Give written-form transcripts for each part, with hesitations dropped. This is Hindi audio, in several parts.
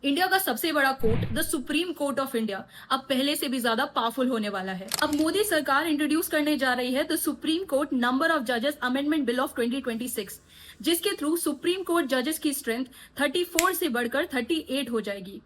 इंडिया का सबसे बड़ा court the supreme court of India अब पहले से भी ज्यादा पावरफुल होने वाला है। अब मोदी सरकार इंट्रोड्यूस करने जा रही है the supreme court number of जजेस अमेंडमेंट बिल ऑफ 2026, जिसके थ्रू सुप्रीम कोर्ट जजेस की स्ट्रेंथ 34 से बढ़कर 38 हो जाएगी।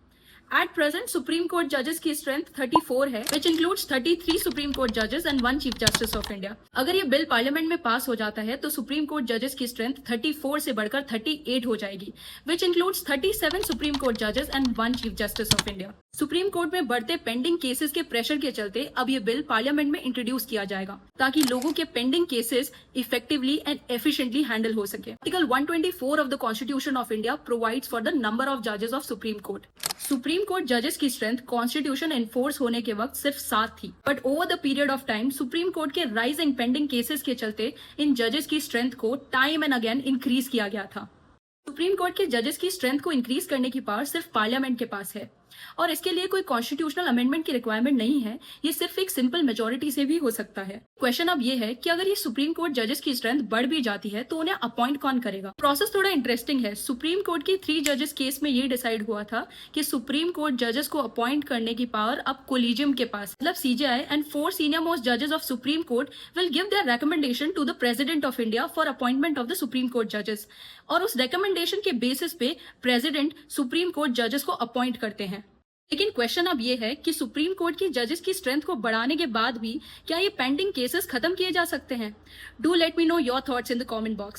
At present, Supreme Court judges की strength 34 है, which includes 33 Supreme Court judges and 1 Chief Justice of India। अगर ये बिल पार्लियामेंट में पास हो जाता है तो सुप्रीम कोर्ट जजेस की स्ट्रेंथ 34 से बढ़कर 38 हो जाएगी, which includes 37 सुप्रीम कोर्ट जजेस and 1 chief justice of India. Supreme court में बढ़ते पेंडिंग केसेस के प्रेशर के चलते अब ये बिल पार्लियामेंट में इंट्रोड्यूस किया जाएगा ताकि लोगों के pending cases effectively and efficiently handle हो सके। Article 124 of the constitution of India provides for the number of जजेस of supreme court. Supreme court जजेस की स्ट्रेंथ कॉन्स्टिट्यूशन एनफोर्स होने के वक्त सिर्फ 7 थी, but over the period of time supreme court के राइजिंग पेंडिंग केसेस के चलते इन जजेस की स्ट्रेंथ को टाइम एंड अगेन इंक्रीज किया गया था। सुप्रीम कोर्ट के जजेस की स्ट्रेंथ को इंक्रीज करने की पावर सिर्फ पार्लियामेंट के पास है और इसके लिए कोई कॉन्स्टिट्यूशनल अमेंडमेंट की रिक्वायरमेंट नहीं है। ये सिर्फ एक सिंपल मेजोरिटी से भी हो सकता है। क्वेश्चन अब ये है कि अगर ये सुप्रीम कोर्ट जजेस की स्ट्रेंथ बढ़ भी जाती है तो उन्हें अपॉइंट कौन करेगा। प्रोसेस थोड़ा इंटरेस्टिंग है। सुप्रीम कोर्ट की 3 जजेस केस में ये डिसाइड हुआ था कि सुप्रीम कोर्ट जजेस को अपॉइंट करने की पावर अब कोलिजियम के पास, मतलब सीजेआई एंड 4 सीनियर मोस्ट जजेस of supreme court will give their recommendation to the president of India for appointment of the supreme court जजेस, और उस रिकमेंडेशन के बेसिस पे प्रेसिडेंट सुप्रीम कोर्ट जजेस को अपॉइंट करते हैं। लेकिन क्वेश्चन अब ये है कि सुप्रीम कोर्ट की जजेस की स्ट्रेंथ को बढ़ाने के बाद भी क्या ये पेंडिंग केसेस खत्म किए जा सकते हैं। Do let me know your thoughts in the comment box.